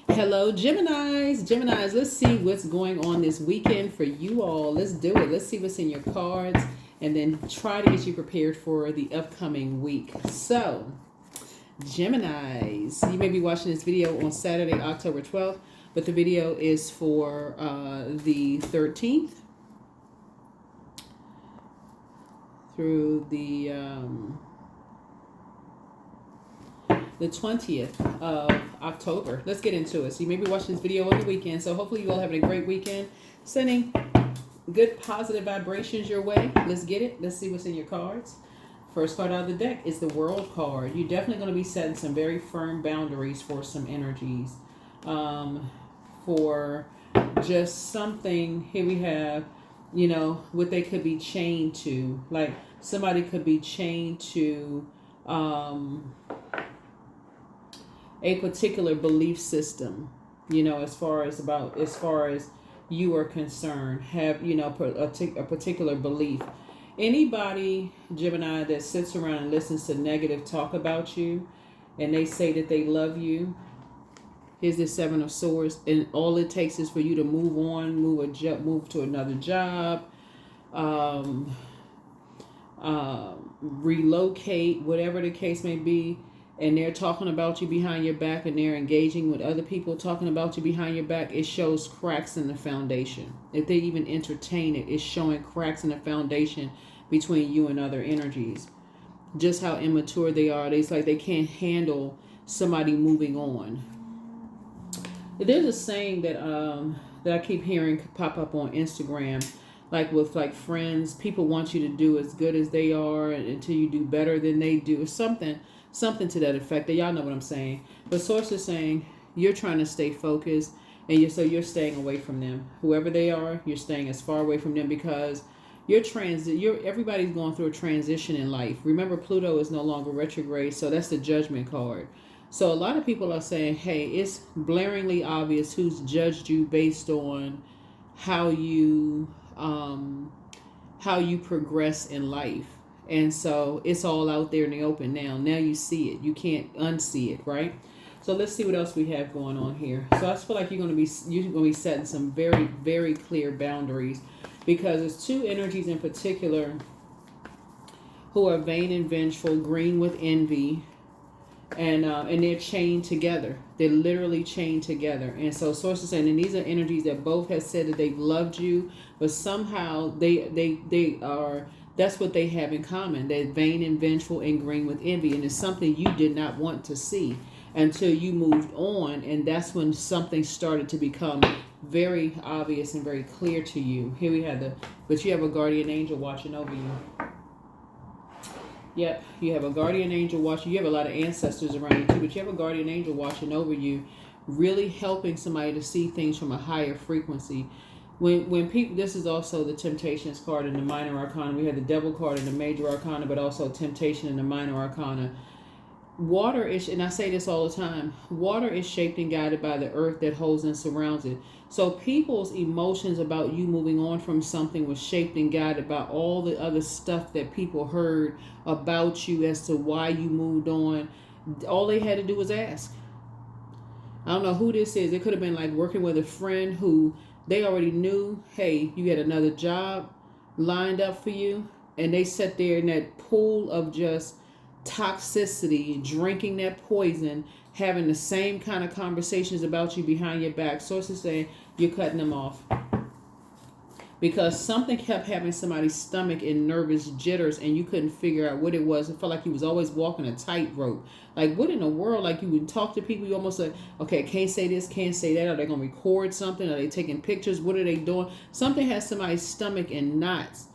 Hello, Geminis. Geminis, let's see what's going on this weekend for you all. Let's do it. Let's see what's in your cards and then try to get you prepared for the upcoming week. So, Geminis, you may be watching this video on Saturday, October 12th, but the video is for the 13th through the 20th of October. Let's get into it. So you may be watching this video over the weekend. So hopefully you all having a great weekend. Sending good positive vibrations your way. Let's get it. Let's see what's in your cards. First card out of the deck is the World card. You're definitely going to be setting some very firm boundaries for some energies. For just something, here we have, what they could be chained to. Like somebody could be chained to a particular belief system, as far as you are concerned, have, a particular belief. Anybody, Gemini, that sits around and listens to negative talk about you and they say that they love you, here's the Seven of Swords, and all it takes is for you to move on, move to another job, relocate, whatever the case may be, and they're talking about you behind your back and they're engaging with other people talking about you behind your back, it shows cracks in the foundation. If they even entertain it, it's showing cracks in the foundation between you and other energies. Just how immature they are. It's like they can't handle somebody moving on. There's a saying that I keep hearing pop up on Instagram, like with friends, people want you to do as good as they are until you do better than they do, or something to that effect. Y'all know what I'm saying. But source is saying you're trying to stay focused, and you're staying away from them. Whoever they are, you're staying as far away from them because everybody's going through a transition in life. Remember, Pluto is no longer retrograde, so that's the Judgment card. So a lot of people are saying, hey, it's blaringly obvious who's judged you based on how you progress in life. And so it's all out there in the open now. Now you see it. You can't unsee it, right? So let's see what else we have going on here. So I feel like you're going to be setting some very, very clear boundaries, because there's two energies in particular who are vain and vengeful, green with envy, and they're chained together. They're literally chained together. And so sources saying, and these are energies that both have said that they've loved you, but somehow they are. That's what they have in common. They're vain and vengeful and green with envy. And it's something you did not want to see until you moved on. And that's when something started to become very obvious and very clear to you. Here we have but you have a guardian angel watching over you. Yep, you have a guardian angel watching. You have a lot of ancestors around you too, but you have a guardian angel watching over you, really helping somebody to see things from a higher frequency. When people, this is also the Temptations card in the Minor Arcana. We have the Devil card in the Major Arcana, but also Temptation in the Minor Arcana. Water is, and I say this all the time, water is shaped and guided by the earth that holds and surrounds it. So people's emotions about you moving on from something was shaped and guided by all the other stuff that people heard about you as to why you moved on. All they had to do was ask. I don't know who this is. It could have been like working with a friend who they already knew, hey, you had another job lined up for you, and they sat there in that pool of just toxicity, drinking that poison, having the same kind of conversations about you behind your back. Sources say you're cutting them off because something kept having somebody's stomach in nervous jitters, and you couldn't figure out what it was. It felt like you was always walking a tightrope. Like, what in the world? Like, you would talk to people, you almost like, okay, can't say this, can't say that. Are they going to record something? Are they taking pictures? What are they doing? Something has somebody's stomach in knots.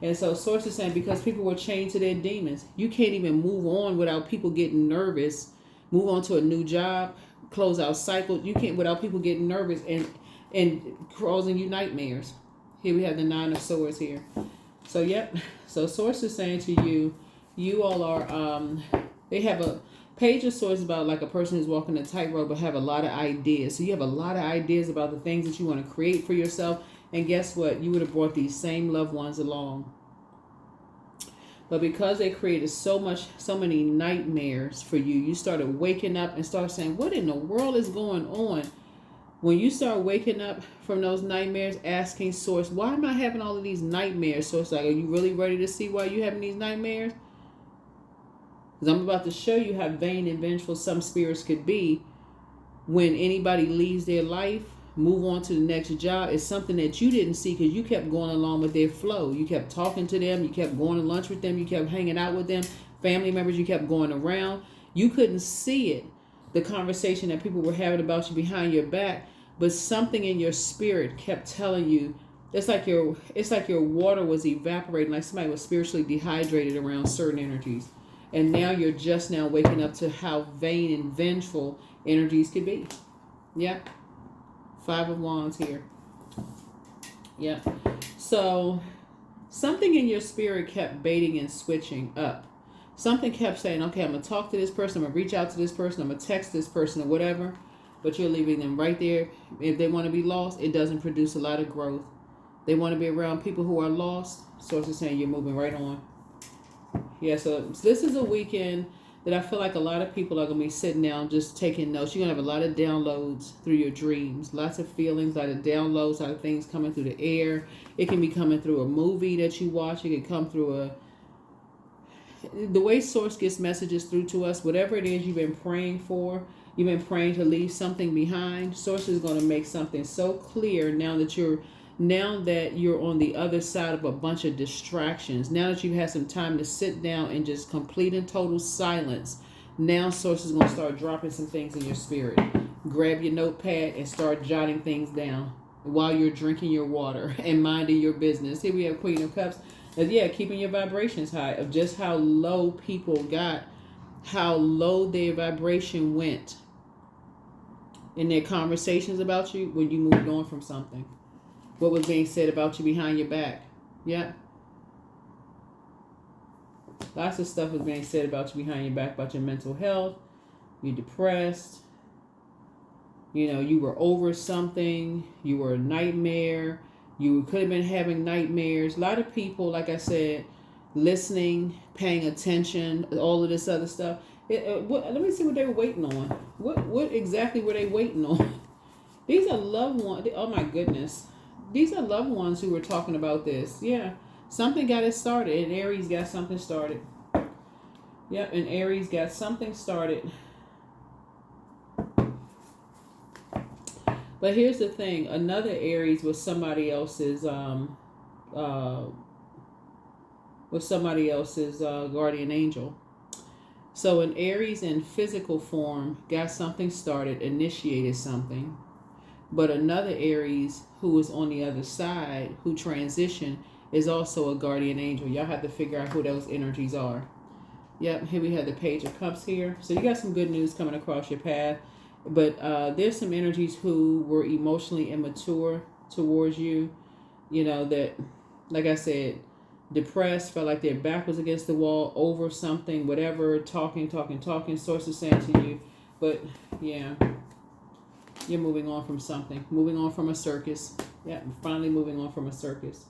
And so sources saying because people were chained to their demons, you can't even move on without people getting nervous, move on to a new job, close out cycles. You can't without people getting nervous and causing you nightmares. Here we have the Nine of Swords here. So, yep. So, source is saying to you, you all are, they have a Page of Swords about like a person who's walking a tightrope but have a lot of ideas. So, you have a lot of ideas about the things that you want to create for yourself. And guess what? You would have brought these same loved ones along. But because they created so many nightmares for you, you started waking up and start saying, what in the world is going on? When you start waking up from those nightmares, asking Source, why am I having all of these nightmares? So it's like, are you really ready to see why you're having these nightmares? Because I'm about to show you how vain and vengeful some spirits could be. When anybody leaves their life, move on to the next job, it's something that you didn't see because you kept going along with their flow. You kept talking to them. You kept going to lunch with them. You kept hanging out with them. Family members, you kept going around. You couldn't see it, the conversation that people were having about you behind your back, but something in your spirit kept telling you, it's like your water was evaporating, like somebody was spiritually dehydrated around certain energies. And now you're just now waking up to how vain and vengeful energies could be. Yeah. 5 of Wands here. Yeah. So something in your spirit kept baiting and switching up. Something kept saying, okay, I'm going to talk to this person. I'm going to reach out to this person. I'm going to text this person or whatever. But you're leaving them right there. If they want to be lost, it doesn't produce a lot of growth. They want to be around people who are lost. Source is saying you're moving right on. Yeah, so this is a weekend that I feel like a lot of people are going to be sitting down just taking notes. You're going to have a lot of downloads through your dreams. Lots of feelings, a lot of downloads, a lot of things coming through the air. It can be coming through a movie that you watch. It can come through the way Source gets messages through to us, whatever it is you've been praying for, you've been praying to leave something behind. Source is going to make something so clear now that you're on the other side of a bunch of distractions. Now that you've had some time to sit down and just complete and total silence, now Source is going to start dropping some things in your spirit. Grab your notepad and start jotting things down while you're drinking your water and minding your business. Here we have Queen of Cups. Yeah, keeping your vibrations high, of just how low people got, how low their vibration went in their conversations about you when you moved on from something. What was being said about you behind your back. Yeah. Lots of stuff was being said about you behind your back, about your mental health. You're depressed. You know, you were over something. You were a nightmare. You could have been having nightmares. A lot of people, like I said, listening, paying attention, all of this other stuff. Let me see what they were waiting on. What exactly were they waiting on? These are loved ones. Oh, my goodness. These are loved ones who were talking about this. Yeah. Something got it started. And Aries got something started. Yep. And Aries got something started. But here's the thing. Another Aries was somebody else's guardian angel. So an Aries in physical form got something started, initiated something. But another Aries who is on the other side, who transitioned, is also a guardian angel. Y'all have to figure out who those energies are. Yep, here we have the Page of Cups here. So you got some good news coming across your path. But there's some energies who were emotionally immature towards you. You know, that, like I said, depressed, felt like their back was against the wall, over something, whatever, talking. Source is saying to you. But, yeah, you're moving on from something. Moving on from a circus. Yeah, finally moving on from a circus.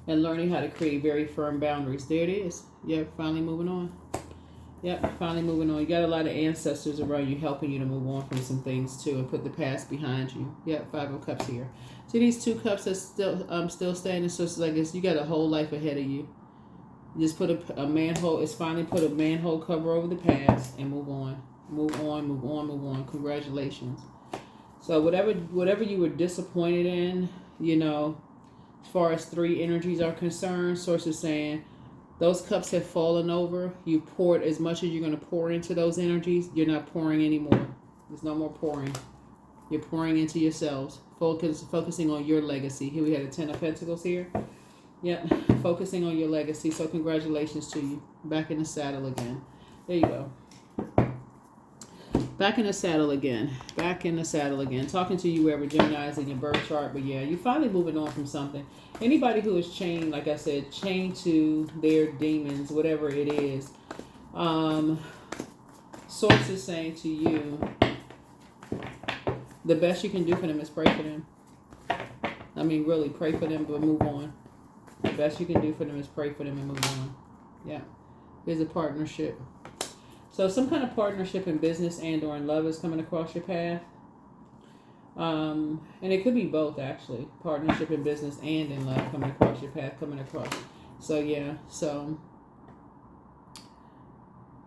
And learning how to create very firm boundaries. There it is. Yeah, finally moving on. Yep, finally moving on. You got a lot of ancestors around you helping you to move on from some things too and put the past behind you. Yep, 5 of Cups here. See these 2 cups are still standing. So it's like this. You got a whole life ahead of you. Just put a manhole. It's finally put a manhole cover over the past and move on. Move on. Congratulations. So whatever you were disappointed in, you know, as far as 3 energies are concerned, Source is saying, those cups have fallen over. You've poured as much as you're going to pour into those energies. You're not pouring anymore. There's no more pouring. You're pouring into yourselves. Focusing on your legacy. Here we had a 10 of Pentacles here. Yep. Focusing on your legacy. So congratulations to you. Back in the saddle again. There you go. Back in the saddle again. Talking to you wherever Gemini is in your birth chart. But yeah, you're finally moving on from something. Anybody who is chained, like I said, chained to their demons, whatever it is. Source is saying to you, the best you can do for them is pray for them. I mean, really, pray for them, but move on. The best you can do for them is pray for them and move on. Yeah. There's a partnership. So some kind of partnership in business and or in love is coming across your path. And it could be both, actually. Partnership in business and in love coming across your path, coming across. So, yeah. So,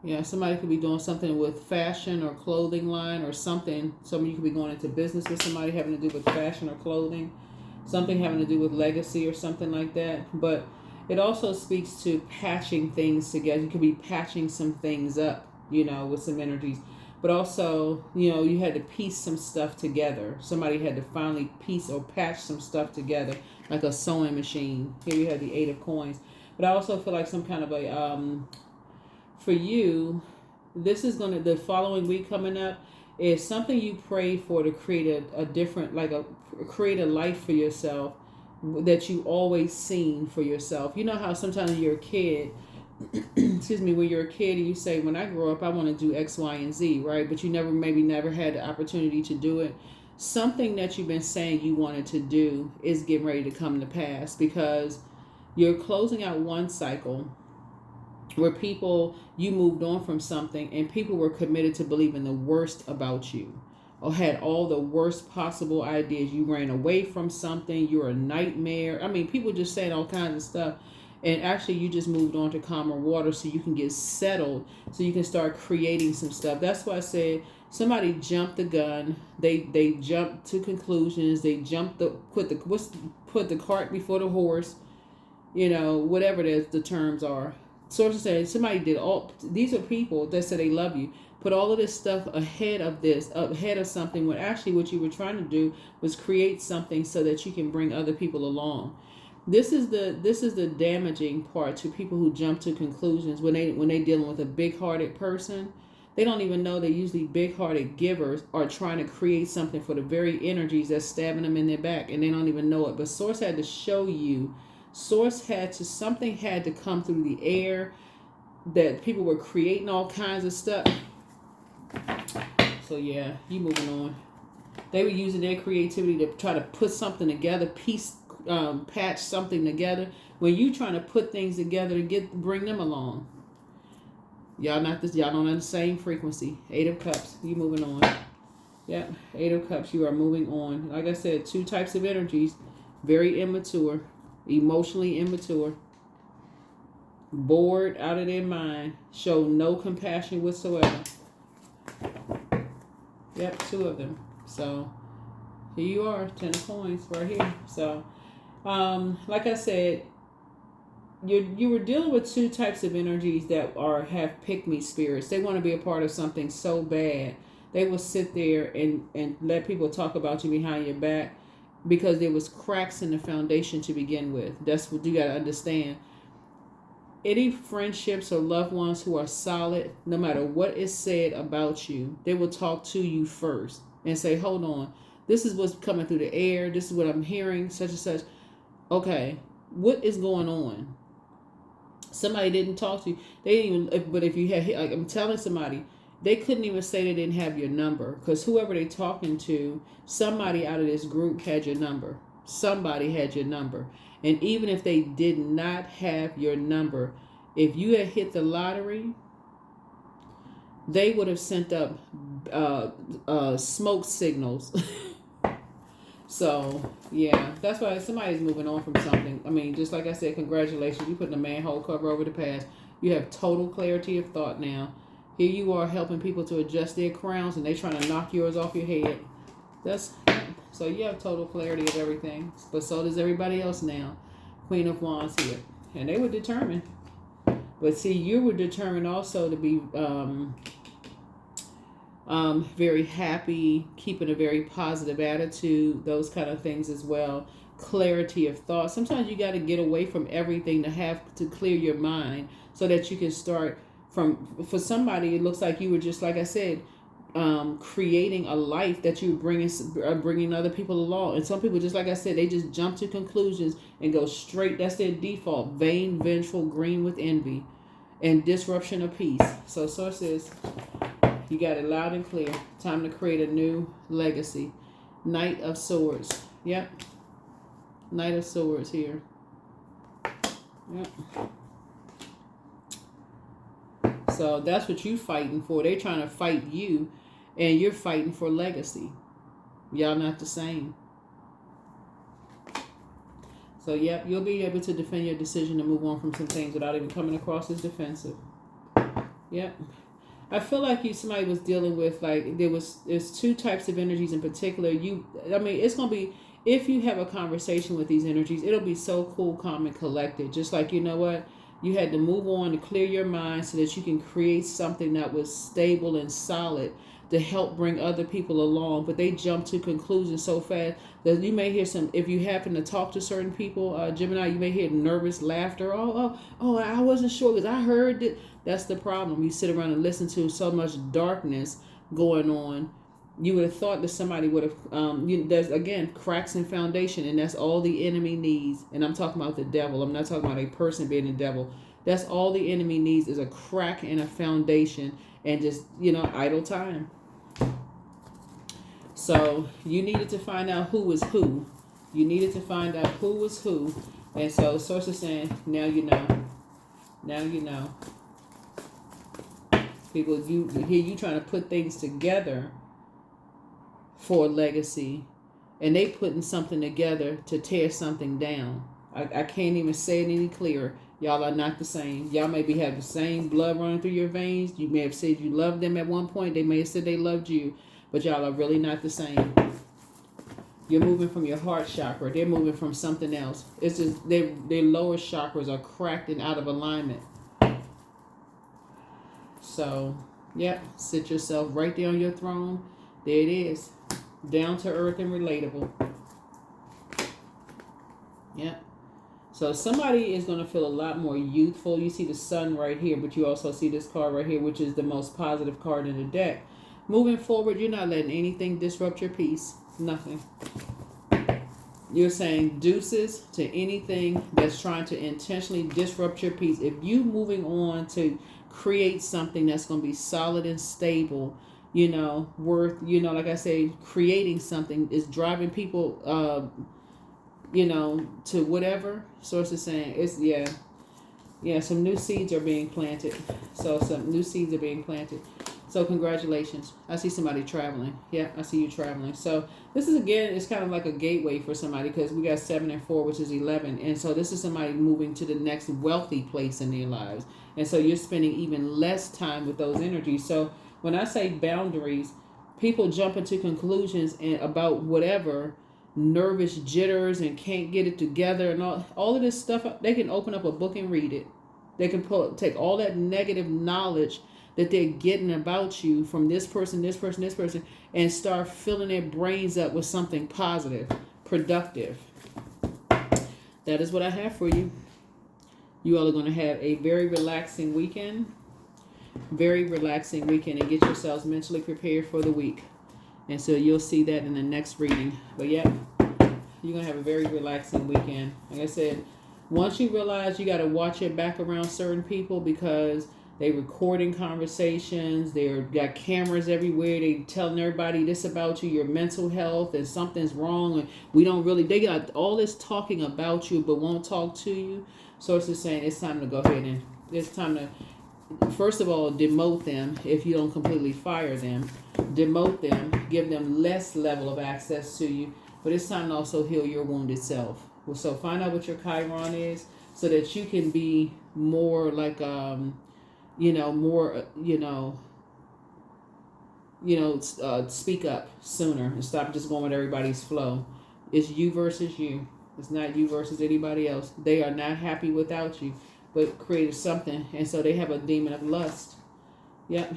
yeah, somebody could be doing something with fashion or clothing line or something. Some of you could be going into business with somebody having to do with fashion or clothing. Something having to do with legacy or something like that. But it also speaks to patching things together. You could be patching some things up, you know, with some energies. But also, you know, you had to piece some stuff together. Somebody had to finally piece or patch some stuff together, like a sewing machine. Here you have the 8 of coins. But I also feel like some kind of a, for you, this is going to, the following week coming up, is something you pray for to create a different, like create a life for yourself that you always seen for yourself. You know how sometimes you're a kid, excuse me, when you're a kid and you say, when I grow up, I want to do X, Y, and Z, right? But you never had the opportunity to do it. Something that you've been saying you wanted to do is getting ready to come to pass, because you're closing out one cycle where you moved on from something and people were committed to believing the worst about you or had all the worst possible ideas. You ran away from something. You're a nightmare. I mean, people just saying all kinds of stuff. And actually, you just moved on to calmer water so you can get settled, so you can start creating some stuff. That's why I said somebody jumped the gun. They jumped to conclusions. They put the cart before the horse. You know, whatever the terms are. Sources say somebody did all. These are people that say they love you. Put all of this stuff ahead of something, when actually what you were trying to do was create something so that you can bring other people along. This is the damaging part to people who jump to conclusions when they dealing with a big-hearted person. They don't even know that usually big-hearted givers are trying to create something for the very energies that's stabbing them in their back, and they don't even know it. But Source had to show you. Something had to come through the air that people were creating all kinds of stuff. So yeah, you moving on. They were using their creativity to try to put something together, patch something together. When you trying to put things together to bring them along. Y'all don't on the same frequency. 8 of Cups, you moving on. Yep, 8 of Cups, you are moving on. Like I said, 2 types of energies, very immature. Emotionally immature, bored out of their mind, show no compassion whatsoever. Yep, 2 of them. So here you are, 10 of coins right here. So like I said, you were dealing with 2 types of energies that have pick-me spirits. They want to be a part of something so bad. They will sit there and let people talk about you behind your back, because there was cracks in the foundation to begin with. That's what you got to understand. Any friendships or loved ones who are solid, no matter what is said about you, they will talk to you first and say, hold on, this is what's coming through the air. This is what I'm hearing, such and such. Okay, what is going on? Somebody didn't talk to you. They didn't even, but if you had, like I'm telling somebody, they couldn't even say they didn't have your number, because whoever they're talking to, somebody out of this group had your number. Somebody had your number. And even if they did not have your number, if you had hit the lottery, they would have sent up smoke signals. So, yeah, that's why somebody's moving on from something. I mean, just like I said, congratulations. You putting a manhole cover over the past. You have total clarity of thought now. Here you are helping people to adjust their crowns, and they trying to knock yours off your head. So you have total clarity of everything. But so does everybody else now. Queen of Wands here. And they were determined. But see, you were determined also to be very happy, keeping a very positive attitude, those kind of things as well. Clarity of thought. Sometimes you got to get away from everything to clear your mind so that you can start for somebody, it looks like you were just, like I said, creating a life that you bringing other people along. And some people, just like I said, they just jump to conclusions and go straight. That's their default. Vain, vengeful, green with envy, and disruption of peace. So Source says, you got it loud and clear. Time to create a new legacy. Knight of Swords. Yep. Knight of Swords here. Yep. So that's what you fighting for. They're trying to fight you, and you're fighting for legacy. Y'all not the same. So, yep, you'll be able to defend your decision to move on from some things without even coming across as defensive. Yep. I feel like somebody was dealing with, like, there's two types of energies in particular. It's going to be, if you have a conversation with these energies, it'll be so cool, calm, and collected. Just like, you know what? You had to move on to clear your mind so that you can create something that was stable and solid to help bring other people along. But they jump to conclusions so fast that you may hear if you happen to talk to certain people, Gemini, you may hear nervous laughter. Oh, I wasn't sure because I heard it. That's the problem. You sit around and listen to so much darkness going on. You would have thought that somebody would have, there's, again, cracks in foundation, and that's all the enemy needs. And I'm talking about the devil. I'm not talking about a person being the devil. That's all the enemy needs is a crack in a foundation and just, idle time. So you needed to find out who was who. You needed to find out who was who. And so Source is saying, now you know. Now you know. People, you trying to put things together for legacy, and they putting something together to tear something down. I can't even say it any clearer. Y'all are not the same. Y'all maybe have the same blood running through your veins. You may have said you loved them at one point. They may have said they loved you, but y'all are really not the same. You're moving from your heart chakra. They're moving from something else. It's just their lower chakras are cracked and out of alignment. So, yep, sit yourself right there on your throne. There it is. Down to earth and relatable. Yep. So somebody is going to feel a lot more youthful. You see the sun right here, but you also see this card right here, which is the most positive card in the deck. Moving forward, you're not letting anything disrupt your peace. Nothing. You're saying deuces to anything that's trying to intentionally disrupt your peace. If you moving on to create something that's going to be solid and stable, worth, like I say, creating something is driving people, to whatever. Source is saying it's, some new seeds are being planted. So some new seeds are being planted. So congratulations. I see somebody traveling. Yeah, I see you traveling. So this is, again, it's kind of like a gateway for somebody because we got 7 and 4, which is 11. And so this is somebody moving to the next wealthy place in their lives. And so you're spending even less time with those energies. So when I say boundaries, people jump into conclusions about whatever, nervous jitters and can't get it together and all of this stuff. They can open up a book and read it. They can take all that negative knowledge that they're getting about you from this person, and start filling their brains up with something positive, productive. That is what I have for you. You all are going to have a very relaxing weekend. Very relaxing weekend, and get yourselves mentally prepared for the week. And so you'll see that in the next reading. But yeah, you're going to have a very relaxing weekend. Like I said, once you realize you got to watch your back around certain people because they recording conversations, they got cameras everywhere, they telling everybody this about you, your mental health, and something's wrong, and they got all this talking about you but won't talk to you. So it's just saying it's time to go ahead and it's time to, first of all, demote them if you don't completely fire them. Demote them, give them less level of access to you, but it's time to also heal your wounded self. So find out what your Chiron is so that you can be more like speak up sooner and stop just going with everybody's flow. It's you versus you. It's not you versus anybody else. They are not happy without you, but created something, and so they have a demon of lust. Yep.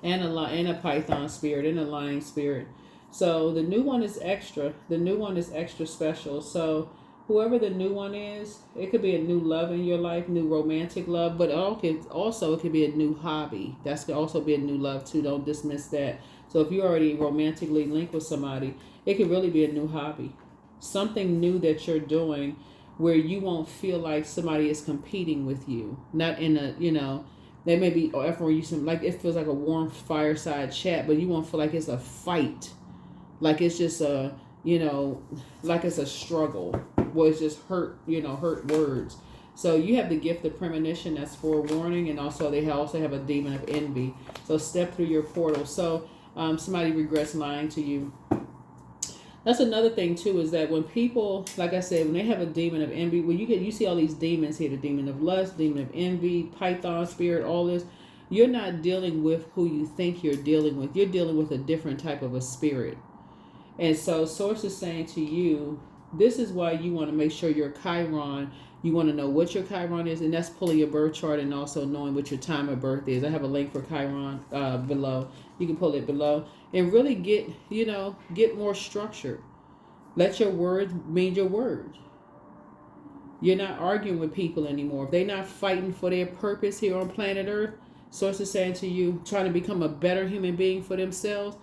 And a Python spirit and a lion spirit. So the new one is extra. The new one is extra special. So whoever the new one is, it could be a new love in your life, new romantic love, but also it could be a new hobby. That could also be a new love too. Don't dismiss that. So if you're already romantically linked with somebody, it could really be a new hobby. Something new that you're doing where you won't feel like somebody is competing with you. Not in a, they may be offering you some, like it feels like a warm fireside chat, but you won't feel like it's a fight. Like it's just a, like it's a struggle. well, it's just hurt, hurt words. So you have the gift of premonition, that's forewarning, and also they also have a demon of envy. So step through your portal. So somebody regrets lying to you. That's another thing too, is that when people, like I said, when they have a demon of envy, when you see all these demons here, the demon of lust, demon of envy, python spirit, all this, you're not dealing with who you think you're dealing with. You're dealing with a different type of a spirit. And so Source is saying to you, this is why you want to make sure your Chiron, you want to know what your Chiron is, and that's pulling your birth chart and also knowing what your time of birth is. I have a link for Chiron below. You can pull it below and really get more structured. Let your words mean your words. You're not arguing with people anymore. If they're not fighting for their purpose here on planet Earth, Source is saying to you, trying to become a better human being for themselves,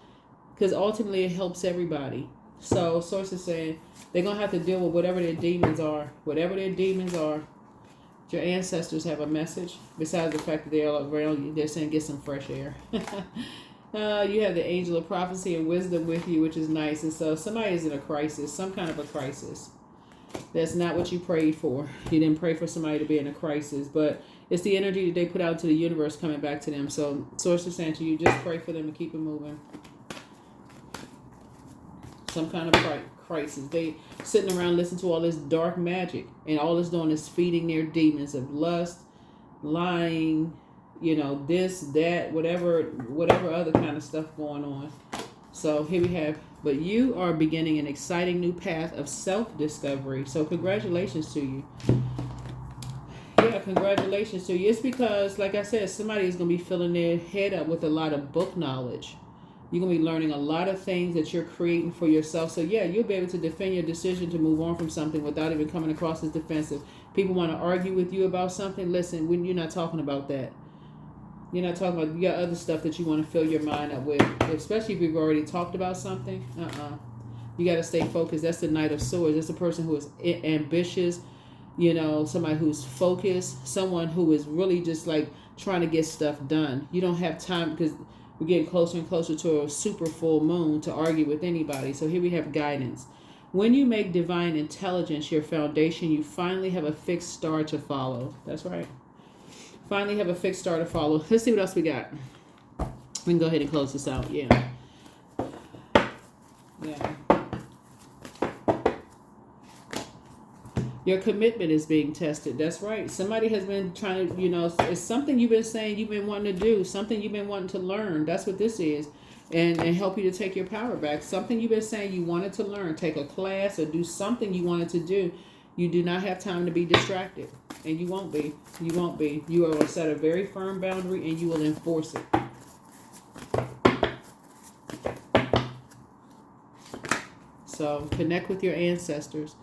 because ultimately it helps everybody. So Source is saying they're going to have to deal with whatever their demons are. Whatever their demons are, your ancestors have a message. Besides the fact that they're all around you, they're saying get some fresh air. You have the angel of prophecy and wisdom with you, which is nice. And so somebody is in a crisis, some kind of a crisis. That's not what you prayed for. You didn't pray for somebody to be in a crisis, but it's the energy that they put out to the universe coming back to them. So Source is saying to you, just pray for them and keep it moving. Some kind of crisis. They sitting around listening to all this dark magic, and all it's doing is feeding their demons of lust, lying, this, that, whatever other kind of stuff going on. So here we have, but you are beginning an exciting new path of self-discovery. So congratulations to you. Yeah, congratulations to you. It's because, like I said, somebody is going to be filling their head up with a lot of book knowledge. You're going to be learning a lot of things that you're creating for yourself. So yeah, you'll be able to defend your decision to move on from something without even coming across as defensive. People want to argue with you about something. Listen, when you're not talking about that. You're not talking about, you got other stuff that you want to fill your mind up with. Especially if you've already talked about something. You got to stay focused. That's the Knight of Swords. That's a person who is ambitious. Somebody who's focused. Someone who is really just like trying to get stuff done. You don't have time because we're getting closer and closer to a super full moon to argue with anybody. So here we have guidance. When you make divine intelligence your foundation, you finally have a fixed star to follow. That's right. Finally have a fixed star to follow. Let's see what else we got. We can go ahead and close this out. Yeah. Your commitment is being tested. That's right. Somebody has been trying to, it's something you've been saying you've been wanting to do, something you've been wanting to learn. That's what this is. And help you to take your power back. Something you've been saying you wanted to learn, take a class or do something you wanted to do. You do not have time to be distracted. And you won't be. You won't be. You are going to set a very firm boundary and you will enforce it. So connect with your ancestors.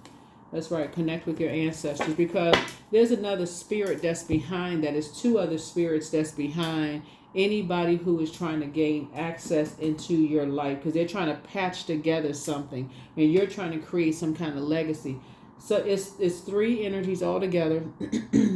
That's right. Connect with your ancestors, because there's another spirit that's behind that. There's two other spirits that's behind anybody who is trying to gain access into your life, because they're trying to patch together something and you're trying to create some kind of legacy. So it's three energies all together,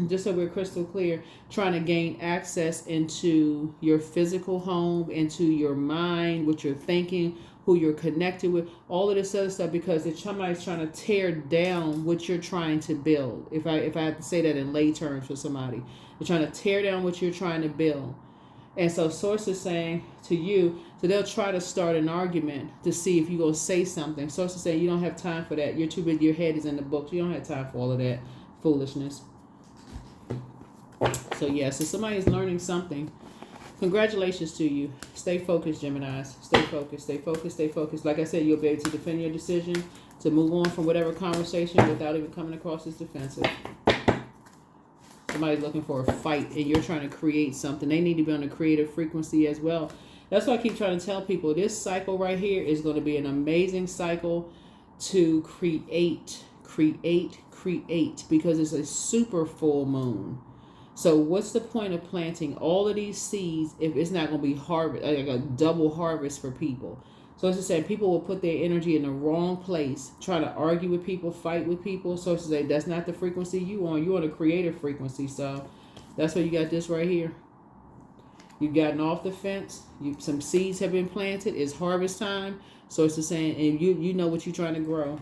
just so we're crystal clear, trying to gain access into your physical home, into your mind, what you're thinking, who you're connected with, all of this other stuff, because if somebody's trying to tear down what you're trying to build, if I have to say that in lay terms for somebody, they're trying to tear down what you're trying to build. And so Source is saying to you, so they'll try to start an argument to see if you're going to say something. Source is saying you don't have time for that. You're too busy. Your head is in the books. You don't have time for all of that foolishness. So yeah, so somebody is learning something. Congratulations to you. Stay focused, Geminis. Stay focused. Stay focused. Stay focused. Like I said, you'll be able to defend your decision, to move on from whatever conversation without even coming across as defensive. Somebody's looking for a fight and you're trying to create something. They need to be on a creative frequency as well. That's why I keep trying to tell people this cycle right here is going to be an amazing cycle to create, because it's a super full moon. So what's the point of planting all of these seeds if it's not going to be harvest, like a double harvest for people? So as I said, people will put their energy in the wrong place, try to argue with people, fight with people. So as I say, that's not the frequency you on. You're on a creative frequency. So that's why you got this right here. You've gotten off the fence. Some seeds have been planted. It's harvest time. So it's the same, and you know what you're trying to grow.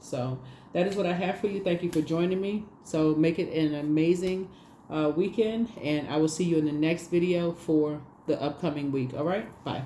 So that is what I have for you. Thank you for joining me. So make it an amazing weekend, and I will see you in the next video for the upcoming week. All right, bye.